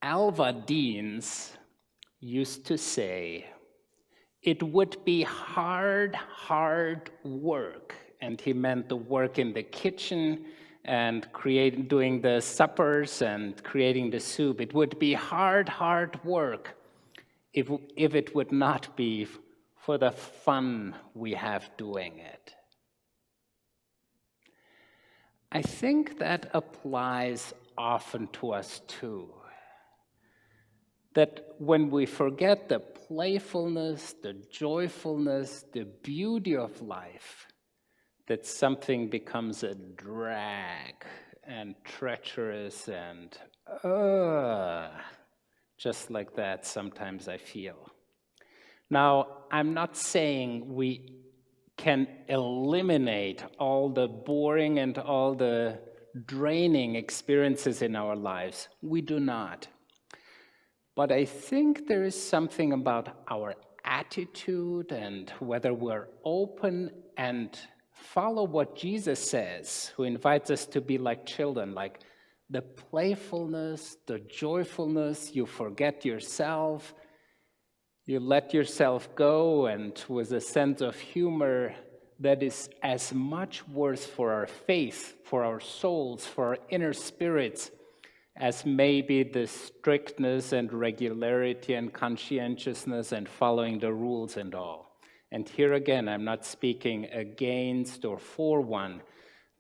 Alva Deans used to say, it would be hard work. And he meant the work in the kitchen and doing the suppers and creating the soup. It would be hard work if it would not be for the fun we have doing it. I think that applies often to us too. That when we forget the playfulness, the joyfulness, the beauty of life, that something becomes a drag and treacherous and just like that sometimes I feel. Now, I'm not saying we can eliminate all the boring and all the draining experiences in our lives. We do not. But I think there is something about our attitude and whether we're open and follow what Jesus says, who invites us to be like children, like the playfulness, the joyfulness, you forget yourself, you let yourself go, and with a sense of humor that is as much worth for our faith, for our souls, for our inner spirits, as maybe the strictness and regularity and conscientiousness and following the rules and all. And here again, I'm not speaking against or for one,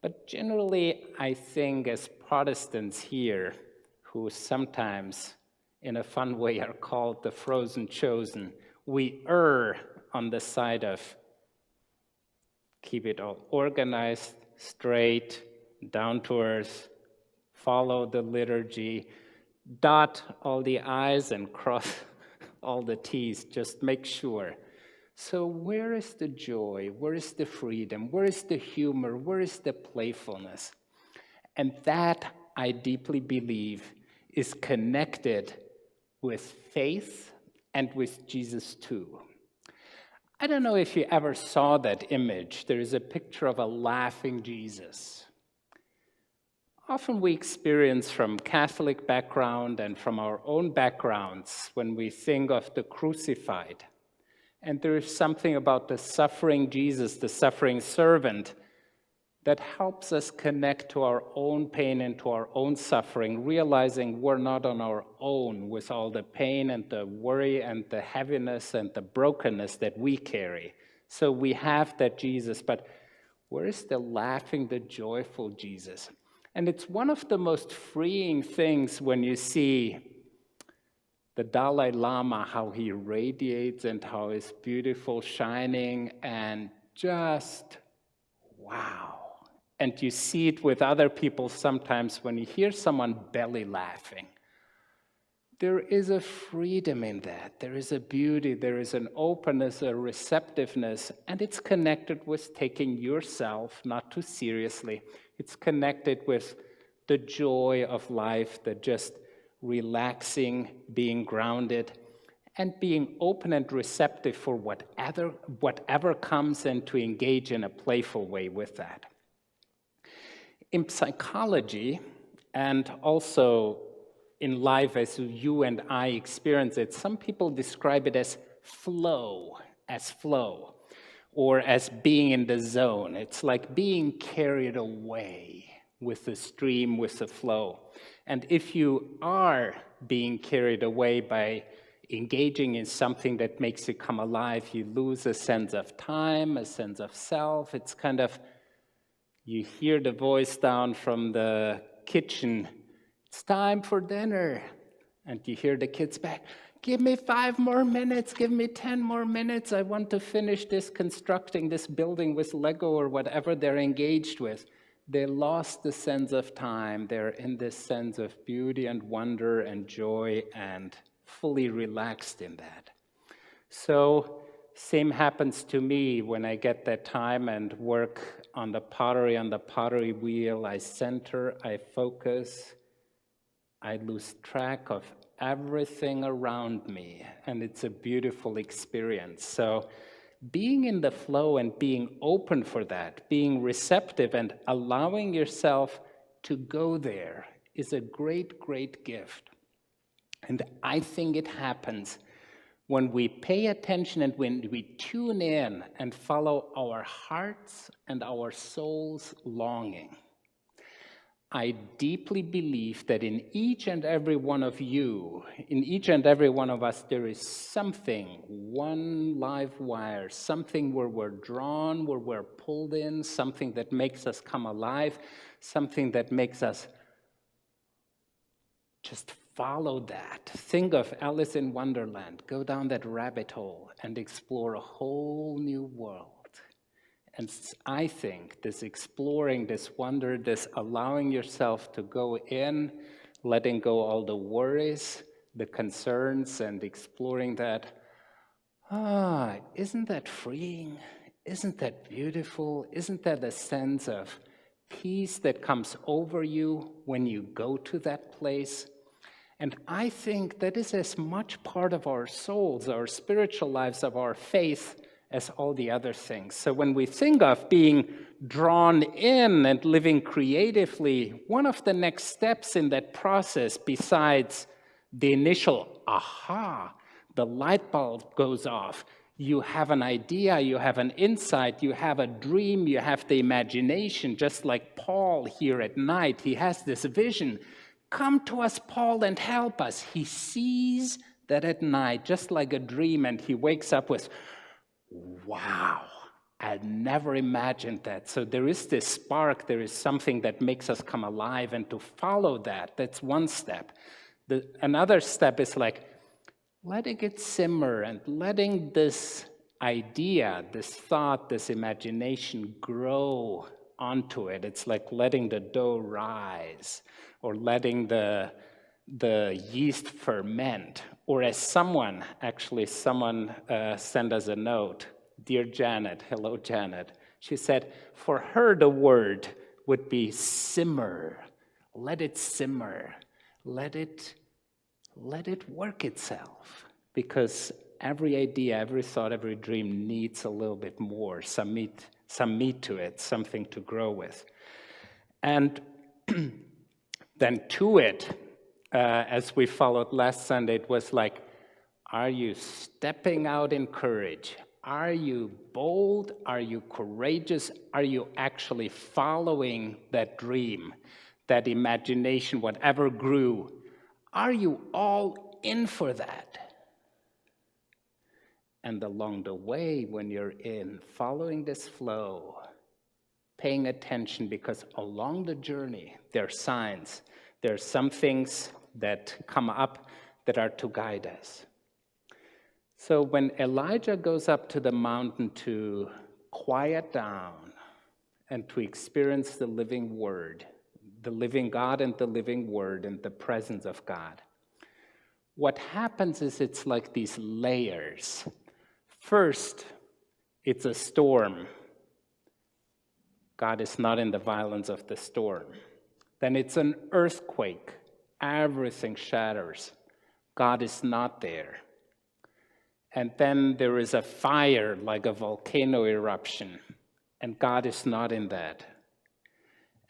but generally I think as Protestants here, who sometimes in a fun way are called the frozen chosen, we err on the side of keep it all organized, straight, down to earth, follow the liturgy, dot all the I's and cross all the T's, just make sure. So where is the joy? Where is the freedom? Where is the humor? Where is the playfulness? And that, I deeply believe, is connected with faith and with Jesus too. I don't know if you ever saw that image. There is a picture of a laughing Jesus. Often we experience from Catholic background and from our own backgrounds when we think of the crucified. And there is something about the suffering Jesus, the suffering servant, that helps us connect to our own pain and to our own suffering, realizing we're not on our own with all the pain and the worry and the heaviness and the brokenness that we carry. So we have that Jesus, but where is the laughing, the joyful Jesus? And it's one of the most freeing things when you see the Dalai Lama, how he radiates and how he's beautiful, shining, and just wow. And you see it with other people sometimes when you hear someone belly laughing. There is a freedom in that. There is a beauty, there is an openness, a receptiveness, and it's connected with taking yourself not too seriously. It's connected with the joy of life, the just relaxing, being grounded, and being open and receptive for whatever comes and to engage in a playful way with that. In psychology, and also in life as you and I experience it, some people describe it as flow, or as being in the zone. It's like being carried away with the stream, with the flow. And if you are being carried away by engaging in something that makes you come alive, you lose a sense of time, a sense of self. It's kind of, you hear the voice down from the kitchen, it's time for dinner. And you hear the kids back, give me 5 more minutes, give me 10 more minutes. I want to finish this constructing this building with Lego or whatever they're engaged with. They lost the sense of time. They're in this sense of beauty and wonder and joy and fully relaxed in that. So same happens to me when I get that time and work on the pottery wheel. I center, I focus, I lose track of everything around me, and it's a beautiful experience. So being in the flow and being open for that, being receptive and allowing yourself to go there is a great, great gift. And I think it happens when we pay attention and when we tune in and follow our hearts and our soul's longing. I deeply believe that in each and every one of you, in each and every one of us, there is something, one live wire, something where we're drawn, where we're pulled in, something that makes us come alive, something that makes us just follow that. Think of Alice in Wonderland. Go down that rabbit hole and explore a whole new world. And I think this exploring, this wonder, this allowing yourself to go in, letting go all the worries, the concerns, and exploring that, isn't that freeing? Isn't that beautiful? Isn't that a sense of peace that comes over you when you go to that place? And I think that is as much part of our souls, our spiritual lives, of our faith, as all the other things. So when we think of being drawn in and living creatively, one of the next steps in that process, besides the initial aha, the light bulb goes off, you have an idea, you have an insight, you have a dream, you have the imagination, just like Paul here at night, he has this vision. Come to us, Paul, and help us. He sees that at night, just like a dream, and he wakes up with, wow, I never imagined that. So there is this spark, there is something that makes us come alive, and to follow that, that's one step. Another step is like letting it simmer and letting this idea, this thought, this imagination grow onto it. It's like letting the dough rise or letting the yeast ferment. Or as someone sent us a note, dear Janet, hello Janet, she said, for her the word would be simmer. Let it simmer. Let it work itself. Because every idea, every thought, every dream needs a little bit more, some meat to it, something to grow with. And then to it, as we followed last Sunday, it was like, are you stepping out in courage? Are you bold? Are you courageous? Are you actually following that dream, that imagination, whatever grew? Are you all in for that? And along the way, when you're in, following this flow, paying attention, because along the journey, there are signs. There are some things that come up that are to guide us. So when Elijah goes up to the mountain to quiet down and to experience the living word, the living God and the living word and the presence of God, what happens is it's like these layers. First, it's a storm. God is not in the violence of the storm. Then it's an earthquake. Everything shatters. God is not there. And then there is a fire, like a volcano eruption, and God is not in that.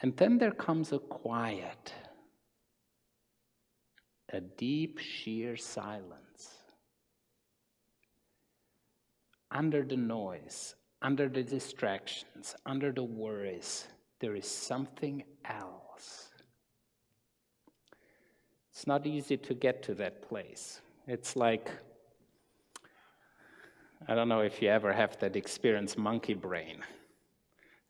And then there comes a quiet, a deep, sheer silence. Under the noise, under the distractions, under the worries, there is something else. It's not easy to get to that place. It's like, I don't know if you ever have that experience, monkey brain.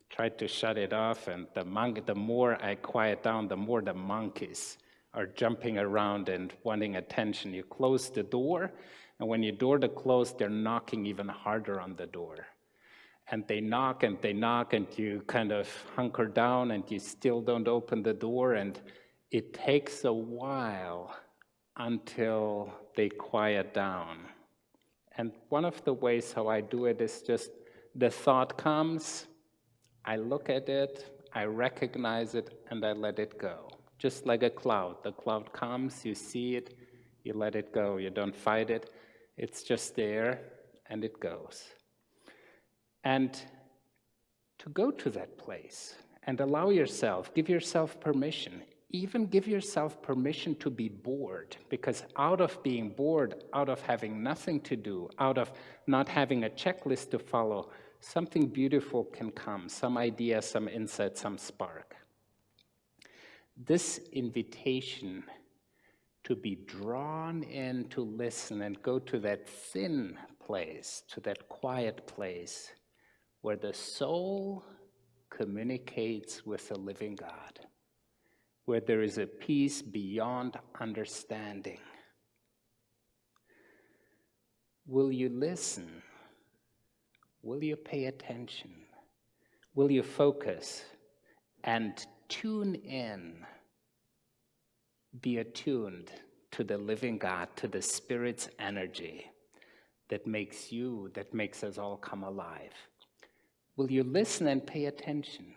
Tried to shut it off, and the more I quiet down, the more the monkeys are jumping around and wanting attention. You close the door, and when your door to close, they're knocking even harder on the door. And they knock, and you kind of hunker down, and you still don't open the door, and it takes a while until they quiet down. And one of the ways how I do it is just the thought comes, I look at it, I recognize it, and I let it go. Just like a cloud. The cloud comes, you see it, you let it go. You don't fight it. It's just there, and it goes. And to go to that place and allow yourself, give yourself permission, even give yourself permission to be bored, because out of being bored, out of having nothing to do, out of not having a checklist to follow, something beautiful can come, some idea, some insight, some spark. This invitation to be drawn in to listen and go to that thin place, to that quiet place where the soul communicates with the living God, where there is a peace beyond understanding. Will you listen? Will you pay attention? Will you focus and tune in? Be attuned to the living God, to the Spirit's energy that makes you, that makes us all come alive. Will you listen and pay attention?